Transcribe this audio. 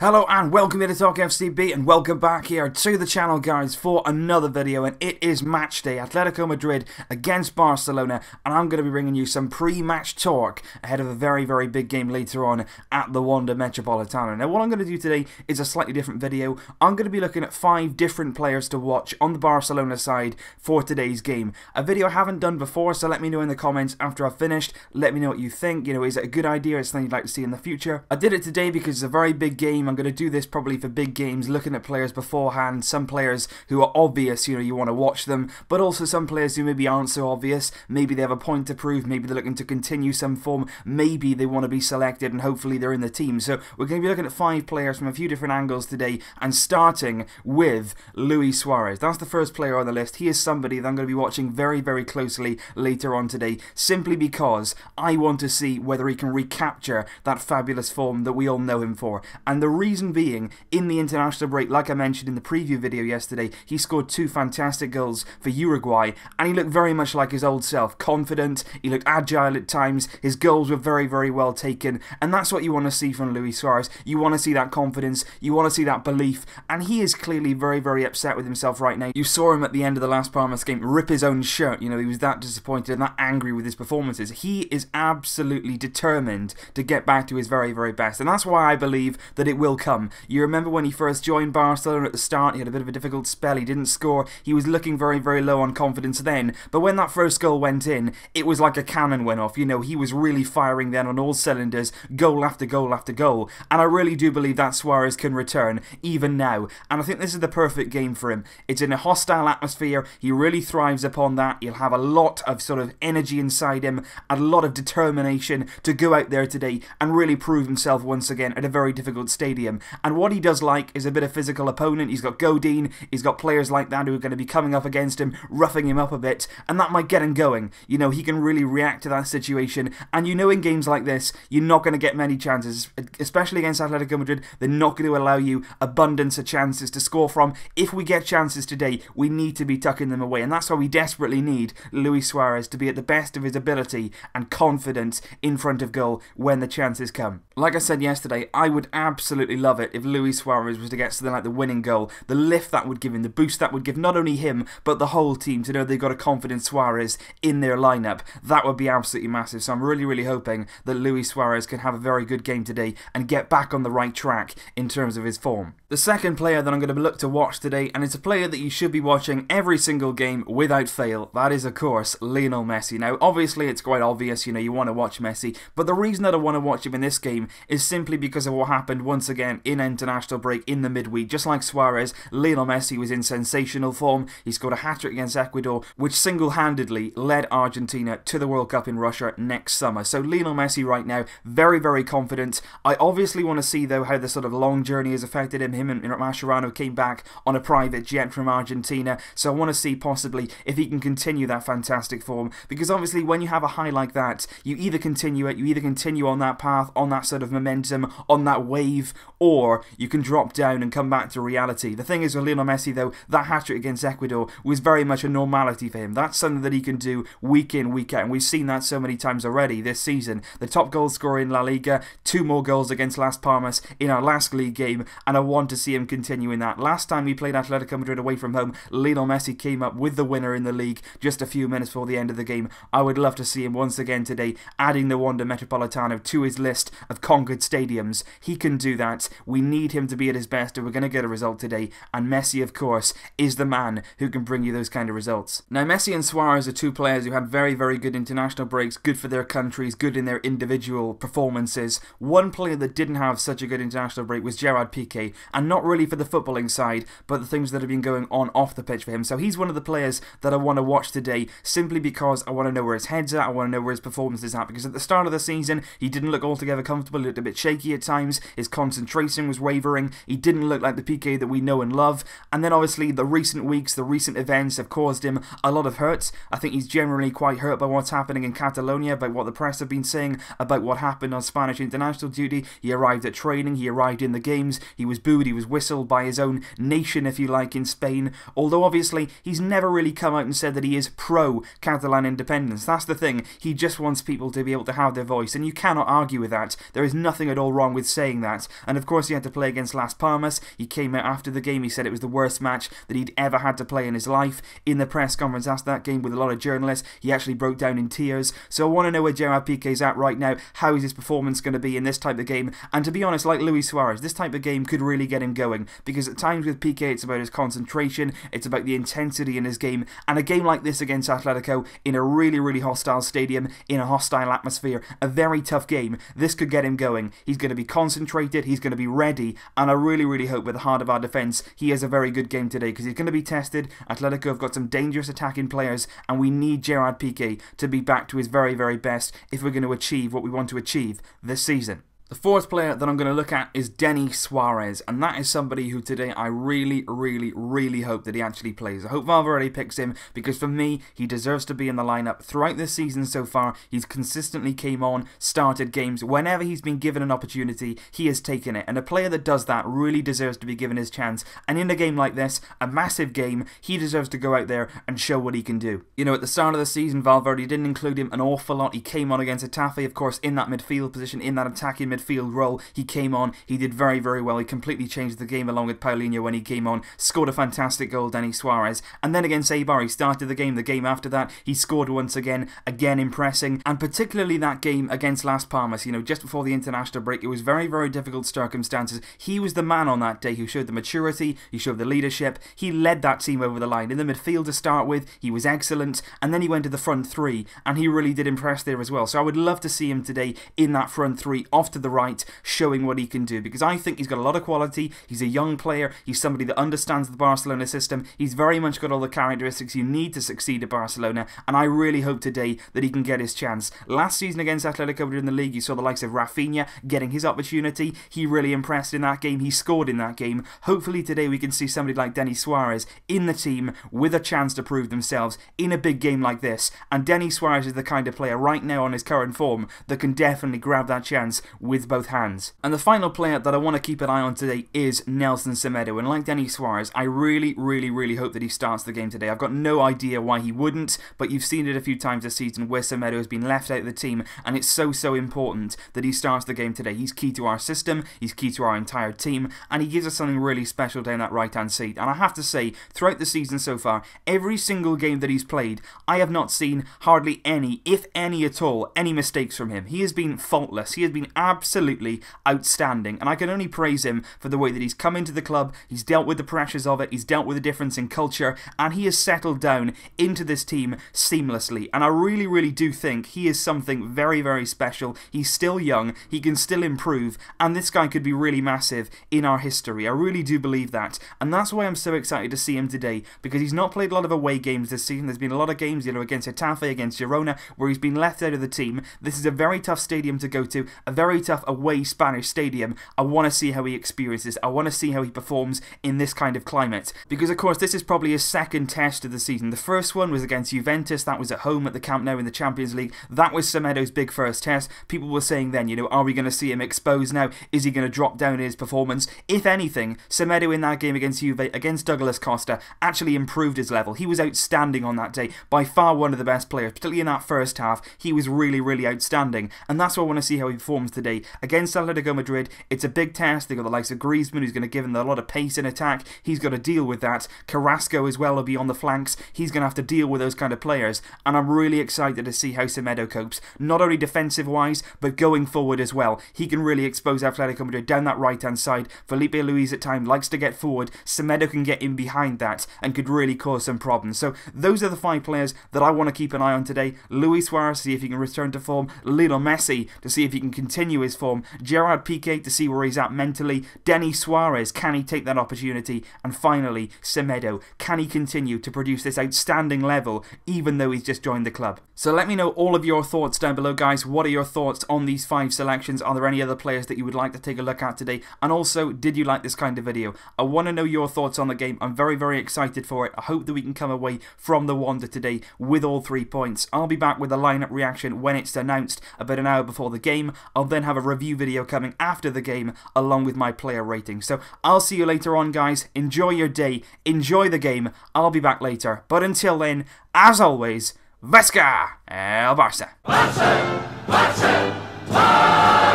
Hello and welcome here to Talk FCB and welcome back here to the channel, guys, for another video. And it is match day, Atletico Madrid against Barcelona, and I'm going to be bringing you some pre-match talk ahead of a very big game later on at the Wanda Metropolitano. Now what I'm going to do today is a slightly different video. I'm going to be looking at 5 different players to watch on the Barcelona side for today's game. A video I haven't done before, so let me know in the comments after I've finished. Let me know what you think. You know, is it a good idea? Is it something you'd like to see in the future? I did it today because it's a very big game. I'm going to do this probably for big games, looking at players beforehand, some players who are obvious, you know, you want to watch them, but also some players who maybe aren't so obvious. Maybe they have a point to prove, maybe they're looking to continue some form, maybe they want to be selected and hopefully they're in the team. So we're going to be looking at 5 players from a few different angles today, and starting with Luis Suarez. That's the first player on the list. He is somebody that I'm going to be watching very closely later on today, simply because I want to see whether he can recapture that fabulous form that we all know him for. And the reason being, in the international break, like I mentioned in the preview video yesterday, he scored 2 fantastic goals for Uruguay, and he looked very much like his old self, confident, he looked agile at times, his goals were very well taken, and that's what you want to see from Luis Suarez. You want to see that confidence, you want to see that belief, and he is clearly very upset with himself right now. You saw him at the end of the last Palmas game rip his own shirt. You know, he was that disappointed and that angry with his performances. He is absolutely determined to get back to his very best, and that's why I believe that it will come. You remember when he first joined Barcelona at the start, he had a bit of a difficult spell, he didn't score, he was looking very low on confidence then, but when that first goal went in, it was like a cannon went off. You know, he was really firing then on all cylinders, goal after goal after goal, and I really do believe that Suarez can return even now, and I think this is the perfect game for him. It's in a hostile atmosphere, he really thrives upon that, he'll have a lot of sort of energy inside him, a lot of determination to go out there today and really prove himself once again at a very difficult stadium. And what he does like is a bit of physical opponent. He's got Godin, he's got players like that who are going to be coming up against him, roughing him up a bit, and that might get him going. You know, he can really react to that situation, and you know in games like this, you're not going to get many chances, especially against Atletico Madrid. They're not going to allow you abundance of chances to score from. If we get chances today, we need to be tucking them away, and that's why we desperately need Luis Suarez to be at the best of his ability and confidence in front of goal when the chances come. Like I said yesterday, I would absolutely love it if Luis Suarez was to get something like the winning goal. The lift that would give him, the boost that would give not only him, but the whole team, to know they've got a confident Suarez in their lineup. That would be absolutely massive. So I'm really hoping that Luis Suarez can have a very good game today and get back on the right track in terms of his form. The second player that I'm going to look to watch today, and it's a player that you should be watching every single game without fail, that is of course Lionel Messi. Now obviously it's quite obvious, you know, you want to watch Messi, but the reason that I want to watch him in this game is simply because of what happened once again in international break in the midweek. Just like Suarez, Lionel Messi was in sensational form. He scored a hat-trick against Ecuador, which single-handedly led Argentina to the World Cup in Russia next summer. So Lionel Messi right now, very confident. I obviously want to see though how the sort of long journey has affected him. Him and Mascherano came back on a private jet from Argentina, so I want to see possibly if he can continue that fantastic form, because obviously when you have a high like that, you either continue it, you either continue on that path, on that sort of momentum, on that wave, or you can drop down and come back to reality. The thing is with Lionel Messi though, that hat-trick against Ecuador was very much a normality for him. That's something that he can do week in, week out, and we've seen that so many times already this season. The top goal scorer in La Liga, 2 more goals against Las Palmas in our last league game, and I want to see him continuing that. Last time we played Atletico Madrid away from home, Lionel Messi came up with the winner in the league just a few minutes before the end of the game. I would love to see him once again today, adding the Wanda Metropolitano to his list of conquered stadiums. He can do that. We need him to be at his best, and we're going to get a result today, and Messi of course is the man who can bring you those kind of results. Now Messi and Suarez are 2 players who had very good international breaks, good for their countries, good in their individual performances. One player that didn't have such a good international break was GERARD, and not really for the footballing side, but the things that have been going on off the pitch for him. So he's one of the players that I want to watch today, simply because I want to know where his head's at, I want to know where his performance is at, because at the start of the season he didn't look altogether comfortable, he looked a bit shaky at times, his concentration was wavering, he didn't look like the PIQUÉ that we know and love, and then obviously the recent weeks, the recent events have caused him a lot of hurt. I think he's generally quite hurt by what's happening in Catalonia, by what the press have been saying about what happened on Spanish international duty. He arrived at training, he arrived in the games, he was booed, he was whistled by his own nation, if you like, in Spain, although obviously he's never really come out and said that he is pro-Catalan independence. That's the thing, he just wants people to be able to have their voice, and you cannot argue with that. There is nothing at all wrong with saying that, and And of course he had to play against Las Palmas. He came out after the game, he said it was the worst match that he'd ever had to play in his life. In the press conference after that game with a lot of journalists, he actually broke down in tears. So I want to know where Gerard Piqué's at right now. How is his performance going to be in this type of game? And to be honest, like Luis Suarez, this type of game could really get him going, because at times with Piqué it's about his concentration, it's about the intensity in his game, and a game like this against Atletico in a really hostile stadium, in a hostile atmosphere, a very tough game, this could get him going. He's going to be concentrated, he's going to be ready, and I really hope with the heart of our defence he has a very good game today, because he's going to be tested. Atletico have got some dangerous attacking players, and we need Gerard Piqué to be back to his very best if we're going to achieve what we want to achieve this season. The fourth player that I'm going to look at is Denis Suarez, and that is somebody who today I really hope that he actually plays. I hope Valverde picks him, because for me, he deserves to be in the lineup. Throughout this season so far, he's consistently came on, started games. Whenever he's been given an opportunity, he has taken it, and a player that does that really deserves to be given his chance. And in a game like this, a massive game, he deserves to go out there and show what he can do. You know, at the start of the season, Valverde didn't include him an awful lot. He came on against Getafe, of course, in that midfield position, in that attacking midfield role. He came on, he did very well. He completely changed the game along with Paulinho when he came on, scored a fantastic goal, Denis Suarez. And then against Eibar, he started the game after that, he scored once again impressing. And particularly that game against Las Palmas, you know, just before the international break, it was very difficult circumstances. He was the man on that day who showed the maturity, he showed the leadership, he led that team over the line. In the midfield to start with, he was excellent, and then he went to the front three, and he really did impress there as well. So I would love to see him today in that front three, off to the right, showing what he can do, because I think he's got a lot of quality. He's a young player, he's somebody that understands the Barcelona system, he's very much got all the characteristics you need to succeed at Barcelona, and I really hope today that he can get his chance. Last season against Atletico in the league, you saw the likes of Rafinha getting his opportunity. He really impressed in that game, he scored in that game. Hopefully today we can see somebody like Denis Suarez in the team with a chance to prove themselves in a big game like this, and Denis Suarez is the kind of player right now on his current form that can definitely grab that chance with both hands. And the final player that I want to keep an eye on today is Nelson Semedo, and like Denis Suarez, I really hope that he starts the game today. I've got no idea why he wouldn't, but you've seen it a few times this season where Semedo has been left out of the team, and it's so important that he starts the game today. He's key to our system, he's key to our entire team, and he gives us something really special down that right hand side. And I have to say, throughout the season so far, every single game that he's played, I have not seen hardly any, if any at all, any mistakes from him. He has been faultless, he has been absolutely outstanding, and I can only praise him for the way that he's come into the club, he's dealt with the pressures of it, he's dealt with the difference in culture, and he has settled down into this team seamlessly. And I really do think he is something very special. He's still young, he can still improve, and this guy could be really massive in our history. I really do believe that, and that's why I'm so excited to see him today, because he's not played a lot of away games this season. There's been a lot of games, you know, against Getafe, against Girona, where he's been left out of the team. This is a very tough stadium to go to, a very tough away Spanish stadium. I want to see how he experiences, I want to see how he performs in this kind of climate, because of course this is probably his second test of the season. The first one was against Juventus, that was at home at the Camp Nou in the Champions League. That was Semedo's big first test. People were saying then, you know, are we going to see him exposed now? Is he going to drop down in his performance? If anything, Semedo in that game against Juve, against Douglas Costa, actually improved his level. He was outstanding on that day, by far one of the best players, particularly in that first half. He was really outstanding, and that's what I want to see how he performs today. Against Atletico Madrid, it's a big test. They've got the likes of Griezmann, who's going to give him a lot of pace in attack. He's got to deal with that. Carrasco as well will be on the flanks. He's going to have to deal with those kind of players, and I'm really excited to see how Semedo copes, not only defensive-wise, but going forward as well. He can really expose Atletico Madrid down that right-hand side. Felipe Luis at times likes to get forward. Semedo can get in behind that and could really cause some problems. So those are the 5 players that I want to keep an eye on today. Luis Suarez, see if he can return to form. Lionel Messi, to see if he can continue his form. Gerard Piqué, to see where he's at mentally. Denis Suarez, can he take that opportunity? And finally, Semedo, can he continue to produce this outstanding level even though he's just joined the club? So let me know all of your thoughts down below, guys. What are your thoughts on these 5 selections? Are there any other players that you would like to take a look at today? And also, did you like this kind of video? I want to know your thoughts on the game. I'm very excited for it. I hope that we can come away from the Wanda today with all 3 points. I'll be back with a lineup reaction when it's announced about an hour before the game. I'll then have a review video coming after the game along with my player rating. So I'll see you later on, guys. Enjoy your day. Enjoy the game. I'll be back later. But until then, as always, Vesca El Barça. Barça! Barça! Barça!